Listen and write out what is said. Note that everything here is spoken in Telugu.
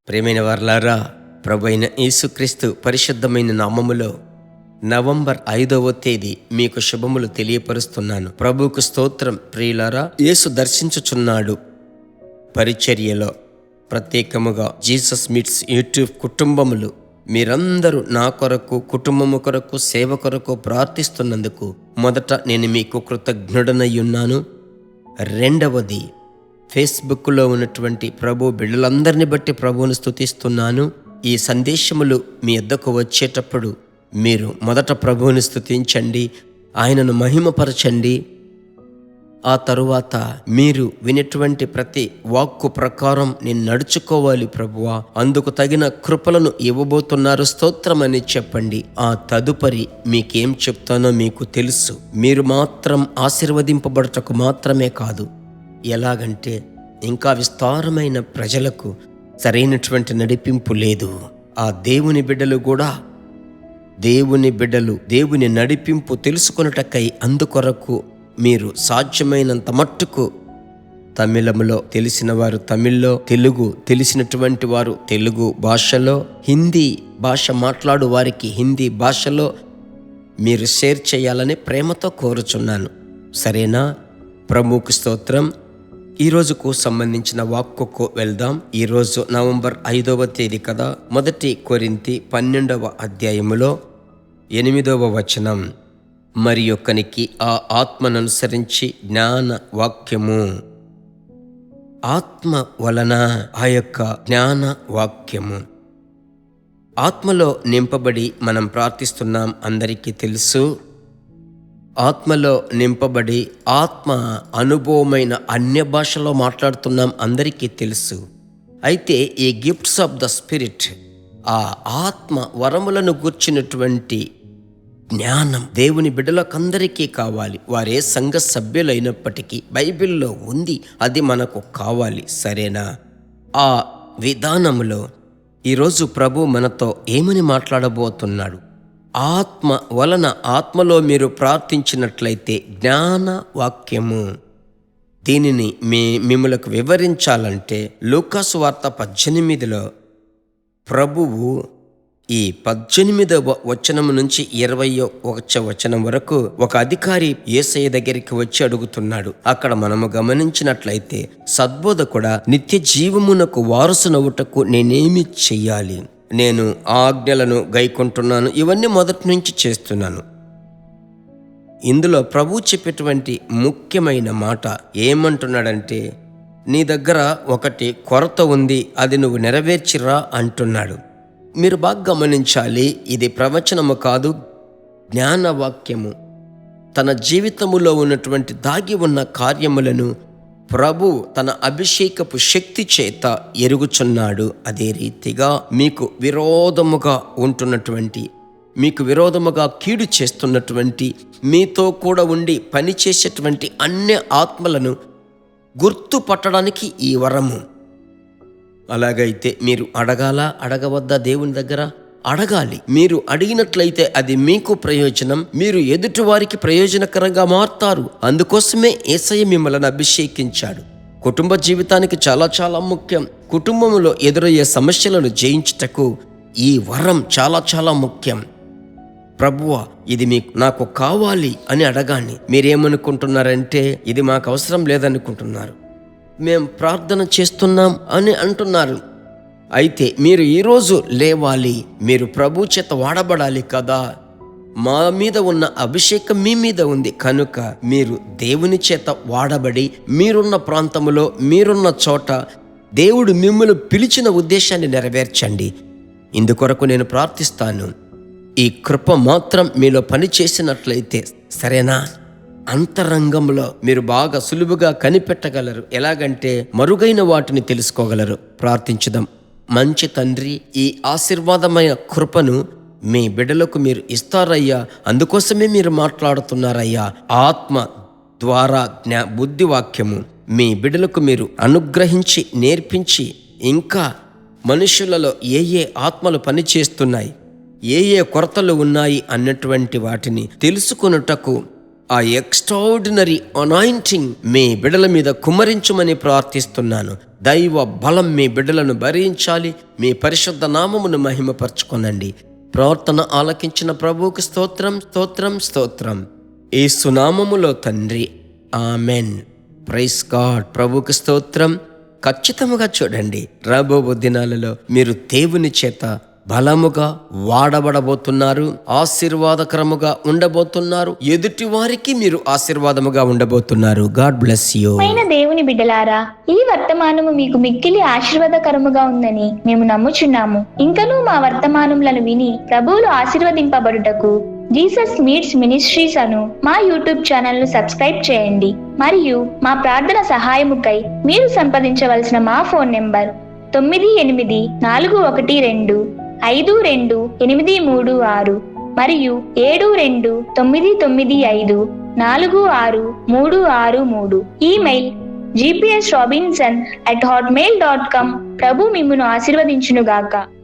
ప్రియమైన వారలారా, ప్రభువైన యేసుక్రీస్తు పరిశుద్ధమైన నామములో నవంబర్ 5వ తేదీ మీకు శుభములు తెలియపరుస్తున్నాను. ప్రభువుకు స్తోత్రం. ప్రియులారా, యేసు దర్శించుచున్నాడు. పరిచర్యలో ప్రత్యేకముగా జీసస్ మీట్స్ యూట్యూబ్ కుటుంబములు మీరందరూ నా కొరకు, కుటుంబము కొరకు, సేవ కొరకు ప్రార్థిస్తున్నందుకు మొదట నేను మీకు కృతజ్ఞుడనయ్యున్నాను. రెండవది, ఫేస్బుక్లో ఉన్నటువంటి ప్రభు బిడ్డలందరినీ బట్టి ప్రభువును స్తుతిస్తున్నాను. ఈ సందేశములు మీ వద్దకు వచ్చేటప్పుడు మీరు మొదట ప్రభువుని స్తుతించండి, ఆయనను మహిమపరచండి. ఆ తరువాత మీరు వినేటువంటి ప్రతి వాక్కు ప్రకారం నేను నడుచుకోవాలి ప్రభువా, అందుకు తగిన కృపలను ఇవ్వబోతున్నారు, స్తోత్రమని చెప్పండి. ఆ తదుపరి మీకేం చెప్తానో మీకు తెలుసు. మీరు మాత్రం ఆశీర్వదింపబడటకు మాత్రమే కాదు, ఎలాగంటే ఇంకా విస్తారమైన ప్రజలకు సరైనటువంటి నడిపింపు లేదు. ఆ దేవుని బిడ్డలు దేవుని నడిపింపు తెలుసుకొనుటకై అందుకొరకు మీరు సాధ్యమైనంత మట్టుకు తమిళములో తెలిసిన వారు తమిళ్లో, తెలుగు తెలిసినటువంటి వారు తెలుగు భాషలో, హిందీ భాష మాట్లాడు వారికి హిందీ భాషలో మీరు షేర్ చేయాలని ప్రేమతో కోరుచున్నాను. సరేనా? ప్రభువుకు స్తోత్రం. ఈరోజుకు సంబంధించిన వాక్కుకు వెళ్దాం. ఈరోజు నవంబర్ 5వ తేదీ కదా. 1 కొరింథీ 12వ అధ్యాయములో 8వ వచనం, మరి ఒక్కనికి ఆ ఆత్మననుసరించి జ్ఞాన వాక్యము. ఆత్మ వలన ఆ యొక్క జ్ఞాన వాక్యము. ఆత్మలో నింపబడి మనం ప్రార్థిస్తున్నాం, అందరికీ తెలుసు. ఆత్మలో నింపబడి ఆత్మ అనుభవమైన అన్య భాషలో మాట్లాడుతున్నాం, అందరికీ తెలుసు. అయితే ఈ గిఫ్ట్స్ ఆఫ్ ద స్పిరిట్, ఆ ఆత్మ వరములను గూర్చినటువంటి జ్ఞానం దేవుని బిడ్డలకందరికీ కావాలి. వారే సంఘ సభ్యులైనప్పటికీ బైబిల్లో ఉంది, అది మనకు కావాలి. సరేనా? ఆ విధానములో ఈరోజు ప్రభు మనతో ఏమని మాట్లాడబోతున్నాడు? ఆత్మ వలన, ఆత్మలో మీరు ప్రార్థించినట్లయితే జ్ఞాన వాక్యము. దీనిని మిమ్మలకు వివరించాలంటే లూకాసు వార్త 18లో ప్రభువు ఈ 18వ వచనం నుంచి 21వ వచనం వరకు ఒక అధికారి యేసయ్య దగ్గరికి వచ్చి అడుగుతున్నాడు. అక్కడ మనము గమనించినట్లయితే, సద్బోధకుడా, నిత్య జీవమునకు వారసునవుటకు నేనేమి చెయ్యాలి? నేను ఆజ్ఞలను గైకొంటున్నాను, ఇవన్నీ మొదటి నుంచి చేస్తున్నాను. ఇందులో ప్రభు చెప్పేటువంటి ముఖ్యమైన మాట ఏమంటున్నాడంటే, నీ దగ్గర ఒకటి కొరత ఉంది, అది నువ్వు నెరవేర్చిరా అంటున్నాడు. మీరు బాగా గమనించాలి, ఇది ప్రవచనము కాదు, జ్ఞానవాక్యము. తన జీవితములో ఉన్నటువంటి దాగి ఉన్న కార్యములను ప్రభు తన అభిషేకపు శక్తి చేత ఎరుగుచున్నాడు. అదే రీతిగా మీకు విరోధముగా ఉంటున్నటువంటి, మీకు విరోధముగా కీడు చేస్తున్నటువంటి, మీతో కూడా ఉండి పనిచేసేటువంటి అన్య ఆత్మలను గుర్తుపట్టడానికి ఈ వరము. అలాగైతే మీరు అడగవద్దా? దేవుని దగ్గర అడగాలి. మీరు అడిగినట్లయితే అది మీకు ప్రయోజనం, మీరు ఎదుటి వారికి ప్రయోజనకరంగా మారుతారు. అందుకోసమే యేసయ్య మిమ్మల్ని అభిషేకించాడు. కుటుంబ జీవితానికి చాలా చాలా ముఖ్యం. కుటుంబంలో ఎదురయ్యే సమస్యలను జయించుటకు ఈ వరం చాలా చాలా ముఖ్యం. ప్రభువా, ఇది నాకు కావాలి అని అడగాలి. మీరేమనుకుంటున్నారంటే, ఇది మాకు అవసరం లేదనుకుంటున్నారు, మేం ప్రార్థన చేస్తున్నాం అని అంటున్నారు. అయితే మీరు ఈరోజు లేవాలి, మీరు ప్రభు చేత వాడబడాలి కదా. మా మీద ఉన్న అభిషేకం మీ మీద ఉంది కనుక మీరు దేవుని చేత వాడబడి మీరున్న ప్రాంతంలో, మీరున్న చోట దేవుడు మిమ్మల్ని పిలిచిన ఉద్దేశాన్ని నెరవేర్చండి. ఇందుకొరకు నేను ప్రార్థిస్తాను. ఈ కృప మాత్రం మీలో పని చేసినట్లయితే, సరేనా, అంతరంగంలో మీరు బాగా సులువుగా కనిపెట్టగలరు. ఎలాగంటే మరుగైన వాటిని తెలుసుకోగలరు. ప్రార్థించుదాం. మంచి తండ్రి, ఈ ఆశీర్వాదమైన కృపను మీ బిడ్డలకు మీరు ఇస్తారయ్యా. అందుకోసమే మీరు మాట్లాడుతున్నారయ్యా. ఆత్మ ద్వారా బుద్ధివాక్యము మీ బిడ్డలకు మీరు అనుగ్రహించి నేర్పించి, ఇంకా మనుషులలో ఏ ఆత్మలు పనిచేస్తున్నాయి, ఏ కొరతలు ఉన్నాయి అన్నటువంటి వాటిని తెలుసుకొనుటకు ఆ ఎక్స్ట్రాడినరీ అనాయింటింగ్ మీ బిడ్డల మీద కుమ్మరించమని ప్రార్థిస్తున్నాను. దైవ బలం మీ బిడ్డలను భరించాలి. మీ పరిశుద్ధ నామమును మహిమపరచుకొనండి. ప్రార్థన ఆలకించిన ప్రభువుకి స్తోత్రం, స్తోత్రం, స్తోత్రం. యేసు నామములో తండ్రి, ఆమెన్. Praise God. ప్రభువుకి స్తోత్రం. ఖచ్చితముగా చూడండి, రాబోయే దినాలలో మీరు దేవుని చేత బలముగా వాడబడబోతున్నారు, ఆశీర్వాదకరముగా ఉండబోతున్నారు. ఎదుటి వారికి మీరు ఆశీర్వాదముగా ఉండబోతున్నారు. God bless you. దేవుని బిడ్డలారా, ఈ వర్తమానము మీకు మిక్కిలి ఆశీర్వాదకరముగా ఉందని మేము నమ్ముచున్నాము. ఇంకనూ మా వర్తమానములను విని ప్రభువులు ఆశీర్వదింపబడుటకు జీసస్ మీట్స్ మినిస్ట్రీస్ అను మా యూట్యూబ్ ఛానల్ ను సబ్స్క్రైబ్ చేయండి. మరియు మా ప్రార్థన సహాయముకై మీరు సంప్రదించవలసిన మా ఫోన్ నెంబర్ 9842528286 మరియు 7295463663. Email gpsrobinson@hotmail.com. ప్రభు మిమ్మును ఆశీర్వదించునుగాక.